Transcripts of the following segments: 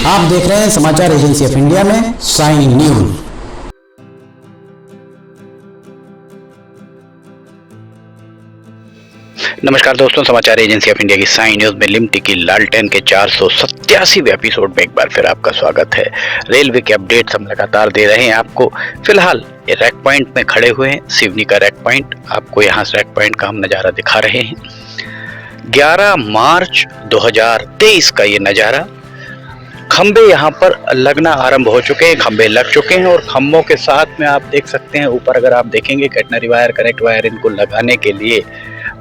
आप देख रहे हैं समाचार एजेंसी ऑफ इंडिया में साइन न्यूज। नमस्कार दोस्तों, समाचार एजेंसी ऑफ इंडिया की साइन न्यूज में लिमटी की लालटेन के 487वें एपिसोड में एक बार फिर आपका स्वागत है। रेलवे के अपडेट्स हम लगातार दे रहे हैं आपको। फिलहाल ये रैक पॉइंट में खड़े हुए हैं, सिवनी का रैक पॉइंट। आपको यहाँ से रैक पॉइंट का हम नज़ारा दिखा रहे हैं। 11 मार्च 2023 का ये नज़ारा। खंबे यहाँ पर लगना आरंभ हो चुके हैं, खंबे लग चुके हैं और खंभों के साथ में आप देख सकते हैं ऊपर अगर आप देखेंगे कैटनरी वायर, कनेक्ट वायर, इनको लगाने के लिए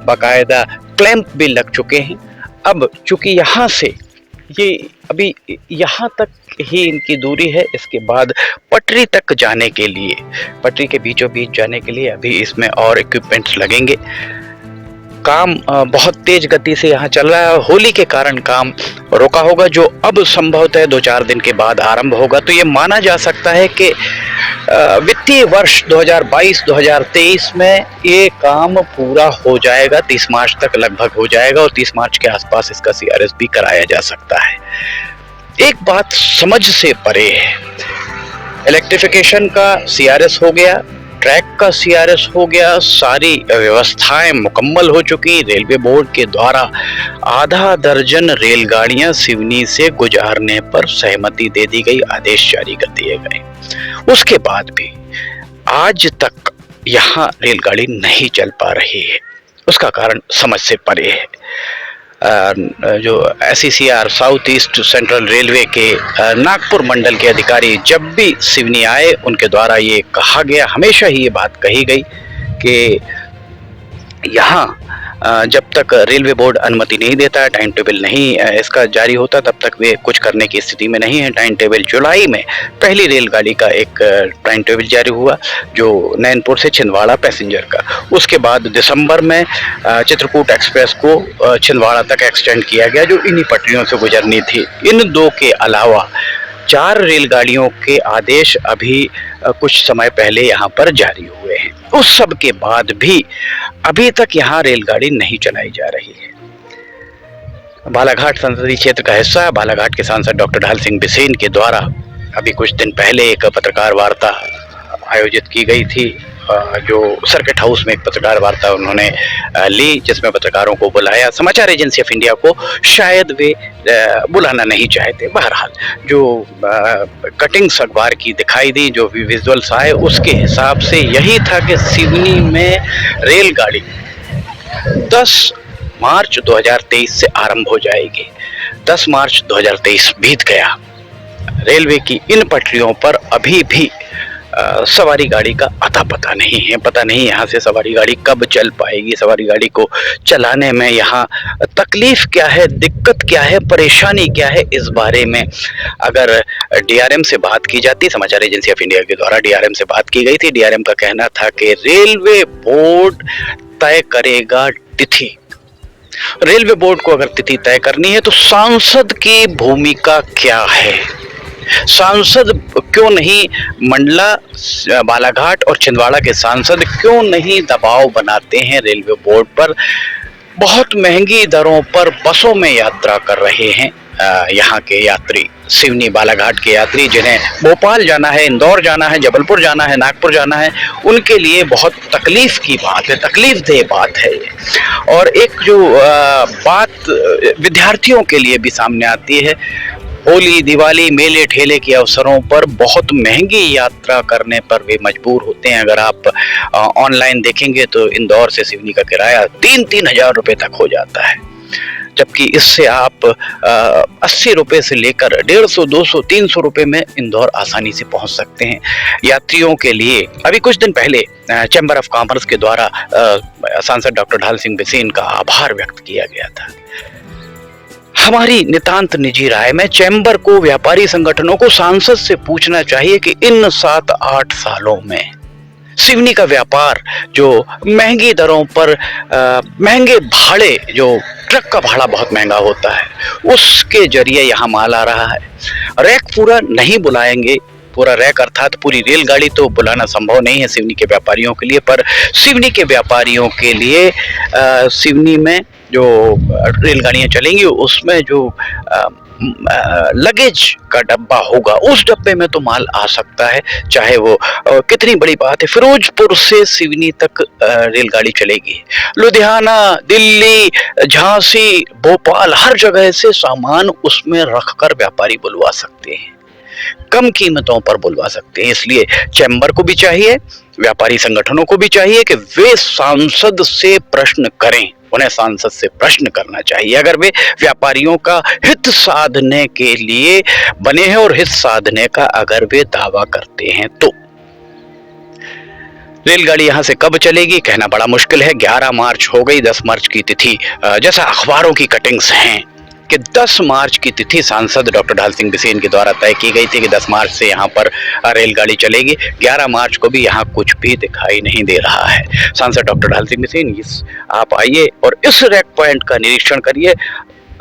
बाकायदा क्लैंप भी लग चुके हैं। अब चूंकि यहाँ से ये अभी यहाँ तक ही इनकी दूरी है, इसके बाद पटरी तक जाने के लिए, पटरी के बीचों बीच जाने के लिए अभी इसमें और इक्विपमेंट्स लगेंगे। काम बहुत तेज गति से यहाँ चल रहा है। होली के कारण काम रोका होगा, जो अब संभवतः 2-4 दिन के बाद आरंभ होगा। तो ये माना जा सकता है कि वित्तीय वर्ष 2022-2023 में ये काम पूरा हो जाएगा, 30 मार्च तक लगभग हो जाएगा और 30 मार्च के आसपास इसका CRS भी कराया जा सकता है। एक बात समझ से परे है, इलेक्ट्रिफिकेशन का CRS हो गया, ट्रैक का CRS हो गया, सारी व्यवस्थाएं मुकम्मल हो चुकी। रेलवे बोर्ड के द्वारा आधा दर्जन रेलगाड़ियां सिवनी से गुजारने पर सहमति दे दी गई, आदेश जारी कर दिए गए। उसके बाद भी आज तक यहाँ रेलगाड़ी नहीं चल पा रही है। उसका कारण समझ से परे है। जो SECR south east central railway के नागपुर मंडल के अधिकारी जब भी सिवनी आए, उनके द्वारा ये कहा गया, हमेशा ही ये बात कही गई कि यहाँ जब तक रेलवे बोर्ड अनुमति नहीं देता, टाइम टेबल नहीं इसका जारी होता, तब तक वे कुछ करने की स्थिति में नहीं है। टाइम टेबल जुलाई में पहली रेलगाड़ी का एक टाइम टेबल जारी हुआ, जो नैनपुर से छिंदवाड़ा पैसेंजर का। उसके बाद दिसंबर में चित्रकूट एक्सप्रेस को छिंदवाड़ा तक एक्सटेंड किया गया, जो इन्हीं पटरियों से गुजरनी थी। इन दो के अलावा 4 रेलगाड़ियों के आदेश अभी कुछ समय पहले यहाँ पर जारी हुए हैं। उस सब के बाद भी अभी तक यहाँ रेलगाड़ी नहीं चलाई जा रही है। बालाघाट संसदीय क्षेत्र का हिस्सा बालाघाट के सांसद डॉक्टर ढाल सिंह बिसेन के द्वारा अभी कुछ दिन पहले एक पत्रकार वार्ता आयोजित की गई थी, जो सर्किट हाउस में एक पत्रकार वार्ता उन्होंने ली, जिसमें पत्रकारों को बुलाया। समाचार एजेंसी ऑफ इंडिया को शायद वे बुलाना नहीं चाहते। बहरहाल जो कटिंग्स अखबार की दिखाई दी, जो भी विजुअल्स आए, उसके हिसाब से यही था कि सिवनी में रेलगाड़ी 10 मार्च 2023 से आरंभ हो जाएगी। 10 मार्च 2023 बीत गया, रेलवे की इन पटरियों पर अभी भी सवारी गाड़ी का अता पता नहीं है। पता नहीं यहाँ से सवारी गाड़ी कब चल पाएगी, सवारी गाड़ी को चलाने में यहाँ तकलीफ क्या है, दिक्कत क्या है, परेशानी क्या है, इस बारे में अगर DRM से बात की जाती, समाचार एजेंसी ऑफ इंडिया के द्वारा DRM से बात की गई थी। DRM का कहना था कि रेलवे बोर्ड तय करेगा तिथि। रेलवे बोर्ड को अगर तिथि तय करनी है तो सांसद की भूमिका क्या है, सांसद क्यों नहीं, मंडला, बालाघाट और छिंदवाड़ा के सांसद क्यों नहीं दबाव बनाते हैं रेलवे बोर्ड पर। बहुत महंगी दरों पर बसों में यात्रा कर रहे हैं यहाँ के यात्री, सिवनी बालाघाट के यात्री, जिन्हें भोपाल जाना है, इंदौर जाना है, जबलपुर जाना है, नागपुर जाना है, उनके लिए बहुत तकलीफ की बात है, तकलीफदेह बात है ये। और एक जो बात विद्यार्थियों के लिए भी सामने आती है, होली, दिवाली, मेले ठेले के अवसरों पर बहुत महंगी यात्रा करने पर वे मजबूर होते हैं। अगर आप ऑनलाइन देखेंगे तो इंदौर से सिवनी का किराया 3-3 हज़ार रुपये तक हो जाता है, जबकि इससे आप 80 रुपये से लेकर 150, 200, 300 रुपये में इंदौर आसानी से पहुंच सकते हैं। यात्रियों के लिए अभी कुछ दिन पहले चैम्बर ऑफ कॉमर्स के द्वारा सांसद डॉक्टर ढाल सिंह बिसेन का आभार व्यक्त किया गया था। हमारी नितांत निजी राय में चैम्बर को, व्यापारी संगठनों को सांसद से पूछना चाहिए कि इन 7-8 सालों में सिवनी का व्यापार जो महंगी दरों पर महंगे भाड़े, जो ट्रक का भाड़ा बहुत महंगा होता है, उसके जरिए यहाँ माल आ रहा है। रैक पूरा नहीं बुलाएंगे, पूरा रैक अर्थात पूरी रेलगाड़ी तो बुलाना संभव नहीं है सिवनी के व्यापारियों के लिए, पर सिवनी के व्यापारियों के लिए सिवनी में जो रेलगाड़ियां चलेंगी उसमें जो लगेज का डब्बा होगा उस डब्बे में तो माल आ सकता है, चाहे वो कितनी बड़ी बात है। फिरोजपुर से सिवनी तक रेलगाड़ी चलेगी, लुधियाना, दिल्ली, झांसी, भोपाल, हर जगह से सामान उसमें रखकर व्यापारी बुलवा सकते हैं, कम कीमतों पर बुलवा सकते हैं। इसलिए चैम्बर को भी चाहिए, व्यापारी संगठनों को भी चाहिए कि वे सांसद से प्रश्न करें, उन्हें सांसद से प्रश्न करना चाहिए अगर वे व्यापारियों का हित साधने के लिए बने हैं और हित साधने का अगर वे दावा करते हैं तो। रेलगाड़ी यहां से कब चलेगी कहना बड़ा मुश्किल है। 11 मार्च हो गई, 10 मार्च की तिथि जैसा अखबारों की कटिंग्स हैं कि 10 मार्च की तिथि सांसद डॉक्टर ढाल सिंह बिसेन के द्वारा तय की गई थी कि 10 मार्च से यहाँ पर रेलगाड़ी चलेगी। 11 मार्च को भी यहाँ कुछ भी दिखाई नहीं दे रहा है। सांसद डॉक्टर ढाल सिंह बिसेन आप आइए और इस रैक पॉइंट का निरीक्षण करिए।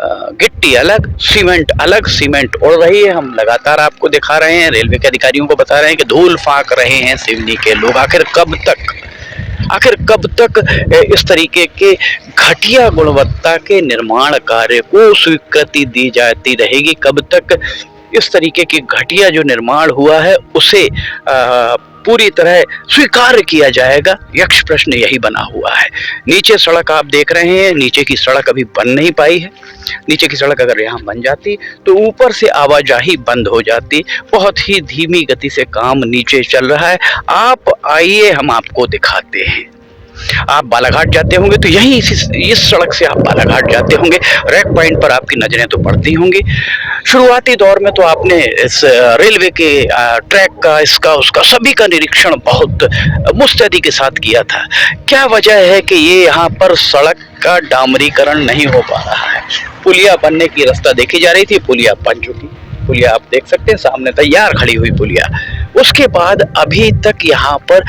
गिट्टी अलग, सीमेंट अलग, सीमेंट उड़ रही है, हम लगातार आपको दिखा रहे हैं, रेलवे के अधिकारियों को बता रहे हैं कि धूल फाँक रहे हैं सिवनी के लोग। आखिर कब तक इस तरीके के घटिया गुणवत्ता के निर्माण कार्य को स्वीकृति दी जाती रहेगी? कब तक इस तरीके की घटिया जो निर्माण हुआ है उसे पूरी तरह स्वीकार किया जाएगा? यक्ष प्रश्न यही बना हुआ है। नीचे सड़क आप देख रहे हैं, नीचे की सड़क अभी बन नहीं पाई है। नीचे की सड़क अगर यहाँ बन जाती तो ऊपर से आवाजाही बंद हो जाती। बहुत ही धीमी गति से काम नीचे चल रहा है। आप आइए, हम आपको दिखाते हैं। आप बालाघाट जाते होंगे तो यहीं इस सड़क से आप बालाघाट जाते होंगे, रैक पॉइंट पर आपकी नजरें तो पड़ती होंगी। शुरुआती दौर में तो आपने इस रेलवे के ट्रैक का, इसका उसका सभी का निरीक्षण बहुत मुस्तैदी के साथ किया था। क्या वजह है कि ये यहाँ पर सड़क का डामरीकरण नहीं हो पा रहा है? पुलिया बनने की रास्ता देखी जा रही थी, पुलिया बन चुकी। पुलिया आप देख सकते हैं सामने तैयार खड़ी हुई पुलिया। उसके बाद अभी तक यहाँ पर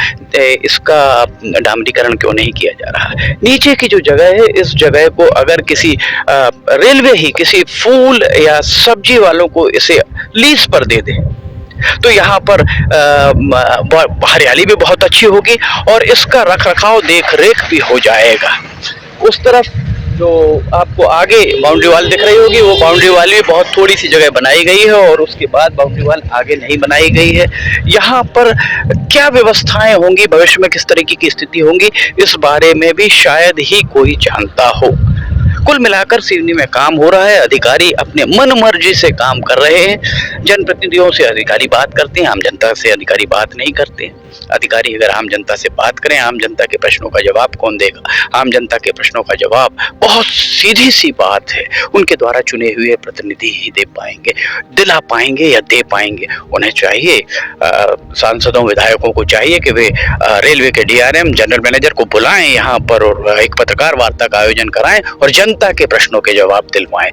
इसका डामरीकरण क्यों नहीं किया जा रहा है? नीचे की जो जगह है, इस जगह को अगर किसी रेलवे ही किसी फूल या सब्जी वालों को इसे लीज पर दे दे तो यहाँ पर हरियाली भी बहुत अच्छी होगी और इसका रख रखाव देख रेख भी हो जाएगा। उस तरफ जो आपको आगे बाउंड्री वाल दिख रही होगी, वो बाउंड्री वाल भी बहुत थोड़ी सी जगह बनाई गई है और उसके बाद बाउंड्री वाल आगे नहीं बनाई गई है। यहाँ पर क्या व्यवस्थाएं होंगी, भविष्य में किस तरीके की स्थिति होंगी, इस बारे में भी शायद ही कोई जानता हो। कुल मिलाकर सिवनी में काम हो रहा है, अधिकारी अपने मन मर्जी से काम कर रहे हैं। जनप्रतिनिधियों से अधिकारी बात करते हैं, आम जनता से अधिकारी बात नहीं करते। अधिकारी अगर आम जनता से बात करें, आम जनता के प्रश्नों का जवाब कौन देगा? आम जनता के प्रश्नों का जवाब बहुत सीधी सी बात है, उनके द्वारा चुने हुए प्रतिनिधि ही दे पाएंगे, दिला पाएंगे या दे पाएंगे। उन्हें चाहिए, सांसदों विधायकों को चाहिए कि वे रेलवे के DRM जनरल मैनेजर को बुलाएं यहाँ पर और एक पत्रकार वार्ता का आयोजन कराएं और जनता के प्रश्नों के जवाब दिलवाएं।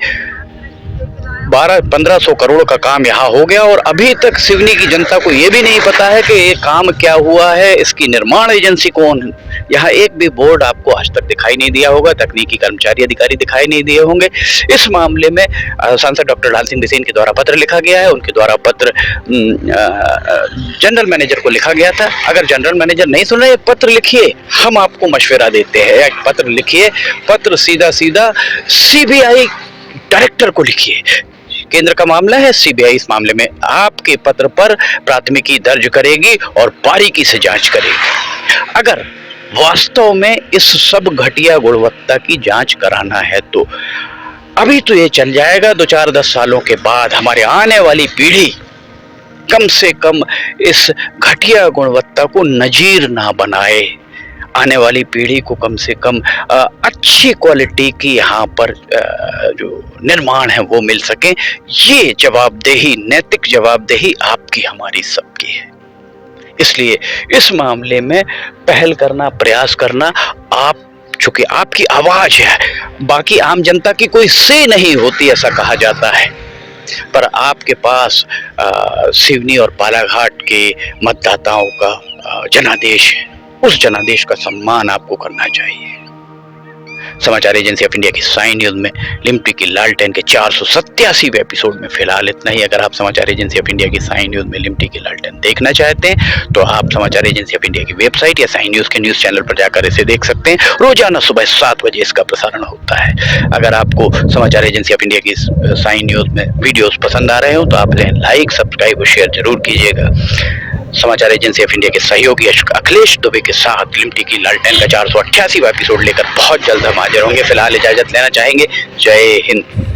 1200-1500 करोड़ का काम यहाँ हो गया और अभी तक सिवनी की जनता को ये भी नहीं पता है कि ये काम क्या हुआ है, इसकी निर्माण एजेंसी कौन है। यहाँ एक भी बोर्ड आपको आज तक दिखाई नहीं दिया होगा, तकनीकी कर्मचारी अधिकारी दिखाई नहीं दिए होंगे। इस मामले में सांसद डॉक्टर ढाल सिंह बिसेन के द्वारा पत्र लिखा गया है, उनके द्वारा पत्र जनरल मैनेजर को लिखा गया था। अगर जनरल मैनेजर नहीं सुन रहे, पत्र लिखिए, हम आपको मशवरा देते हैं। एक पत्र लिखिए, पत्र सीधा सीधा CBI डायरेक्टर को लिखिए। केंद्र का मामला है, CBI इस मामले में आपके पत्र पर प्राथमिकी दर्ज करेगी और बारीकी से जांच करेगी। अगर वास्तव में इस सब घटिया गुणवत्ता की जांच कराना है तो अभी तो ये चल जाएगा, 2-4-10 सालों के बाद हमारे आने वाली पीढ़ी कम से कम इस घटिया गुणवत्ता को नजीर ना बनाए। आने वाली पीढ़ी को कम से कम अच्छी क्वालिटी की यहाँ पर जो निर्माण है वो मिल सके। ये जवाबदेही, नैतिक जवाबदेही आपकी हमारी सबकी है। इसलिए इस मामले में पहल करना, प्रयास करना, आप चूंकि आपकी आवाज है, बाकी आम जनता की कोई से नहीं होती ऐसा कहा जाता है, पर आपके पास सिवनी और बालाघाट के मतदाताओं का जनादेश है। उस जनादेश का सम्मान आपको करना चाहिए। समाचार एजेंसी ऑफ इंडिया की साइन न्यूज में लिमटी की लालटेन के 487वें एपिसोड में फिलहाल इतना ही। अगर आप समाचार एजेंसी ऑफ इंडिया की साइन न्यूज में लिमटी की लालटेन देखना चाहते हैं तो आप समाचार एजेंसी ऑफ इंडिया की वेबसाइट या साइन न्यूज के न्यूज चैनल पर जाकर इसे देख सकते हैं। रोजाना सुबह 7 बजे इसका प्रसारण होता है। अगर आपको समाचार एजेंसी ऑफ इंडिया की साइन न्यूज में वीडियोस पसंद आ रहे हो तो आप इन्हें लाइक, सब्सक्राइब और शेयर जरूर कीजिएगा। समाचार एजेंसी ऑफ इंडिया के सहयोगी अखिलेश दुबे के साथ लिमटी की लालटेन का 488वां एपिसोड लेकर बहुत जल्द हम हाजिर होंगे। फिलहाल इजाजत लेना चाहेंगे। जय हिंद।